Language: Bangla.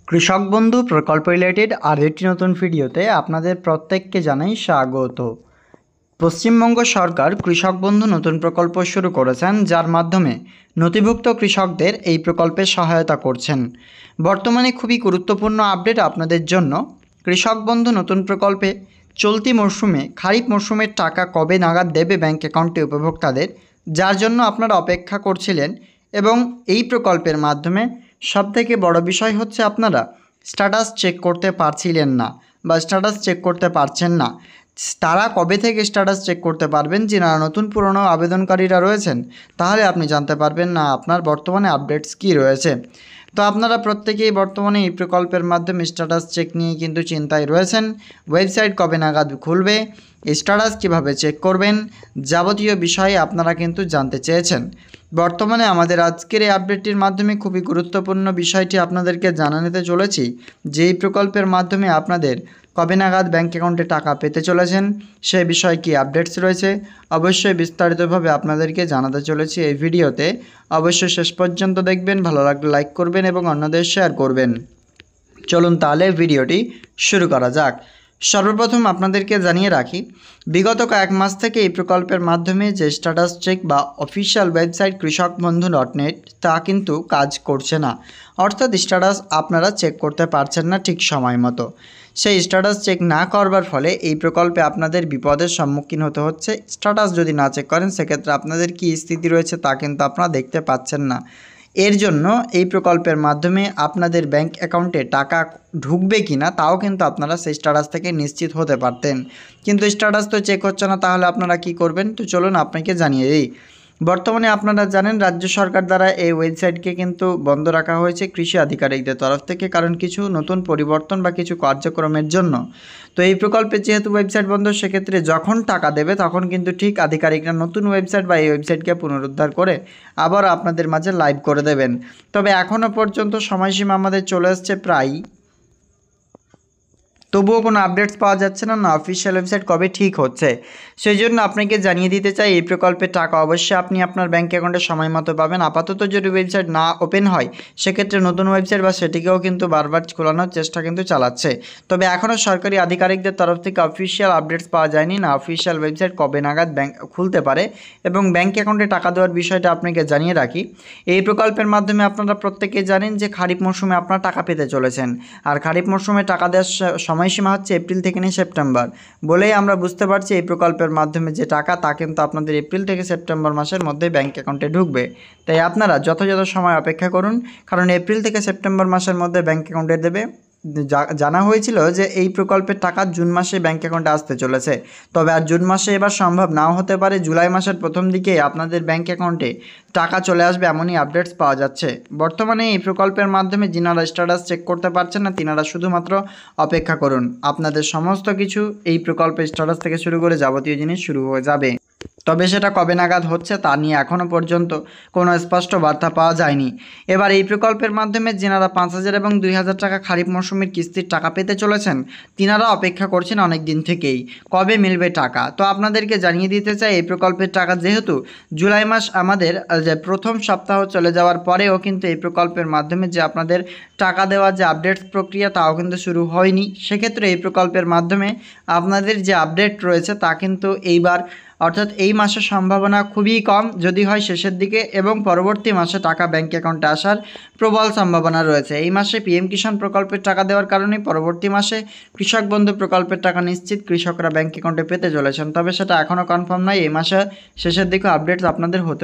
কৃষক বন্ধু প্রকল্প রিলেটেড আর একটি নতুন ভিডিওতে আপনাদের প্রত্যেককে জানাই স্বাগত। পশ্চিমবঙ্গ সরকার কৃষক বন্ধু নতুন প্রকল্প শুরু করেছেন, যার মাধ্যমে নথিভুক্ত কৃষকদের এই প্রকল্পে সহায়তা করছেন। বর্তমানে খুবই গুরুত্বপূর্ণ আপডেট আপনাদের জন্য। কৃষক বন্ধু নতুন প্রকল্পে চলতি মরশুমে খারিফ মরশুমের টাকা কবে নাগাদ দেবে ব্যাংক অ্যাকাউন্টে উপভোক্তাদের, যার জন্য আপনারা অপেক্ষা করছিলেন। এবং এই প্রকল্পের মাধ্যমে সবথেকে বড় বিষয় হচ্ছে আপনারা স্ট্যাটাস চেক করতে পারছিলেন না বা স্ট্যাটাস চেক করতে পারছেন না। তারা কবে থেকে স্ট্যাটাস চেক করতে পারবেন? যারা নতুন পুরনো আবেদনকারীরা রয়েছেন, তাহলে আপনি জানতে পারবেন না আপনার বর্তমানে আপডেটস কী রয়েছে। তো আপনারা প্রত্যেকেই বর্তমানে এই প্রকল্পের মাধ্যমে স্ট্যাটাস চেক নিয়ে কিন্তু চিন্তায় রয়েছেন। ওয়েবসাইট কবে নাগাদ খুলবে, স্ট্যাটাস কীভাবে চেক করবেন, যাবতীয় বিষয়ে আপনারা কিন্তু জানতে চেয়েছেন। বর্তমানে আমাদের আজকের এই আপডেটটির মাধ্যমে খুবই গুরুত্বপূর্ণ বিষয়টি আপনাদেরকে জানাতে চলেছি, যে এই প্রকল্পের মাধ্যমে আপনাদের কবে নাগাদ ব্যাঙ্ক অ্যাকাউন্টে টাকা পেতে চলেছেন, সে বিষয়ে কী আপডেটস রয়েছে অবশ্যই বিস্তারিতভাবে আপনাদেরকে জানাতে চলেছি এই ভিডিওতে। অবশ্যই শেষ পর্যন্ত দেখবেন, ভালো লাগলে লাইক করবেন এবং অন্যদের শেয়ার করবেন। চলুন তাহলে ভিডিওটি শুরু করা যাক। সর্বপ্রথম আপনাদেরকে জানিয়ে রাখি, বিগত কয়েক মাস থেকে এই প্রকল্পের মাধ্যমে যে স্ট্যাটাস চেক বা অফিসিয়াল ওয়েবসাইট কৃষকবন্ধু.net তা কিন্তু কাজ করছে না। অর্থাৎ স্ট্যাটাস আপনারা চেক করতে পারছেন না ঠিক সময় মতো। সেই স্ট্যাটাস চেক না করবার ফলে এই প্রকল্পে আপনাদের বিপদের সম্মুখীন হতে হচ্ছে। স্ট্যাটাস যদি না চেক করেন, সেক্ষেত্রে আপনাদের কী স্থিতি রয়েছে তা কিন্তু আপনারা দেখতে পাচ্ছেন না। এর জন্য এই প্রকল্পের মাধ্যমে আপনাদের ব্যাংক অ্যাকাউন্টে টাকা ঢুকবে কি না তাও কিন্তু আপনারা সেই স্ট্যাটাস থেকে নিশ্চিত হতে পারতেন, কিন্তু স্ট্যাটাস তো চেক হচ্ছে না। তাহলে আপনারা কি করবেন? তো চলুন আপনাকে জানিয়ে দিই। বর্তমানে আপনারা জানেন রাজ্য সরকার দ্বারা এই ওয়েবসাইটকে কিন্তু বন্ধ রাখা হয়েছে কৃষি আধিকারিকদের তরফ থেকে, কারণ কিছু নতুন পরিবর্তন বা কিছু কার্যক্রমের জন্য। তো এই প্রকল্পে যেহেতু ওয়েবসাইট বন্ধ, সেক্ষেত্রে যখন টাকা দেবে তখন কিন্তু ঠিক আধিকারিকরা নতুন ওয়েবসাইট বা এই ওয়েবসাইটকে পুনরুদ্ধার করে আবার আপনাদের মাঝে লাইভ করে দেবেন। তবে এখনও পর্যন্ত সময়সীমা আমাদের চলে আসছে প্রায়, তবুও কোনো আপডেটস পাওয়া যাচ্ছে না, না অফিসিয়াল ওয়েবসাইট কবে ঠিক হচ্ছে। সেই জন্য আপনাকে জানিয়ে দিতে চাই, এই প্রকল্পের টাকা অবশ্যই আপনি আপনার ব্যাঙ্ক অ্যাকাউন্টে সময় মতো পাবেন। আপাতত যদি ওয়েবসাইট না ওপেন হয়, সেক্ষেত্রে নতুন ওয়েবসাইট বা সেটিকেও কিন্তু বারবার খোলানোর চেষ্টা কিন্তু চালাচ্ছে। তবে এখনও সরকারি আধিকারিকদের তরফ থেকে অফিসিয়াল আপডেটস পাওয়া যায়নি, না অফিসিয়াল ওয়েবসাইট কবে নাগাদ ব্যাঙ্ক খুলতে পারে এবং ব্যাঙ্ক অ্যাকাউন্টে টাকা দেওয়ার বিষয়টা আপনাকে জানিয়ে রাখি। এই প্রকল্পের মাধ্যমে আপনারা প্রত্যেকেই জানেন যে খারিফ মরশুমে আপনারা টাকা পেতে চলেছেন, আর খারিফ মরশুমে টাকা দেওয়ার সময়সীমা হচ্ছে এপ্রিল থেকে নিয়ে সেপ্টেম্বর। বলেই আমরা বুঝতে পারছি এই প্রকল্পের মাধ্যমে যে টাকা তা কিন্তু আপনাদের এপ্রিল থেকে সেপ্টেম্বর মাসের মধ্যে ব্যাঙ্ক অ্যাকাউন্টে ঢুকবে। তাই আপনারা যথাযথ সময় অপেক্ষা করুন, কারণ এপ্রিল থেকে সেপ্টেম্বর মাসের মধ্যে ব্যাঙ্ক অ্যাকাউন্টে দেবে। জানা হয়েছিল যে এই প্রকল্পের টাকা জুন মাসে ব্যাঙ্ক অ্যাকাউন্টে আসতে চলেছে, তবে আর জুন মাসে এবার সম্ভব নাও হতে পারে। জুলাই মাসের প্রথম দিকে আপনাদের ব্যাঙ্ক অ্যাকাউন্টে টাকা চলে আসবে, এমনই আপডেটস পাওয়া যাচ্ছে। বর্তমানে এই প্রকল্পের মাধ্যমে যিনারা স্ট্যাটাস চেক করতে পারছেন না, তিনারা শুধুমাত্র অপেক্ষা করুন। আপনাদের সমস্ত কিছু এই প্রকল্পের স্ট্যাটাস থেকে শুরু করে যাবতীয় জিনিস শুরু হয়ে যাবে। তবে সেটা কবে নাগাদ হচ্ছে তা নিয়ে এখনও পর্যন্ত কোনো স্পষ্ট বার্তা পাওয়া যায়নি। এবার এই প্রকল্পের মাধ্যমে যেনারা 5,000 এবং 2,000 টাকা খারিফ মরশুমের কিস্তির টাকা পেতে চলেছেন, তিনারা অপেক্ষা করছেন অনেক দিন থেকেই কবে মিলবে টাকা। তো আপনাদেরকে জানিয়ে দিতে চাই, এই প্রকল্পের টাকা যেহেতু জুলাই মাস আমাদের যে প্রথম সপ্তাহ চলে যাওয়ার পরেও কিন্তু এই প্রকল্পের মাধ্যমে যে আপনাদের টাকা দেওয়ার যে আপডেট প্রক্রিয়া তাও কিন্তু শুরু হয়নি। সেক্ষেত্রে এই প্রকল্পের মাধ্যমে আপনাদের যে আপডেট রয়েছে তা কিন্তু এইবার অর্থাৎ এই মাসের সম্ভাবনা খুবই কম, যদি হয় শেষের দিকে, এবং পরবর্তী মাসে টাকা ব্যাঙ্ক অ্যাকাউন্টে আসার প্রবল সম্ভাবনা রয়েছে। এই মাসে পিএম কিষাণ প্রকল্পের টাকা দেওয়ার কারণে পরবর্তী মাসে কৃষক বন্ধু প্রকল্পের টাকা নিশ্চিত কৃষকরা ব্যাঙ্ক অ্যাকাউন্টে পেতে চলেছেন। তবে সেটা এখনও কনফার্ম নয়, এই মাসে শেষের দিকে আপডেটস আপনাদের হতে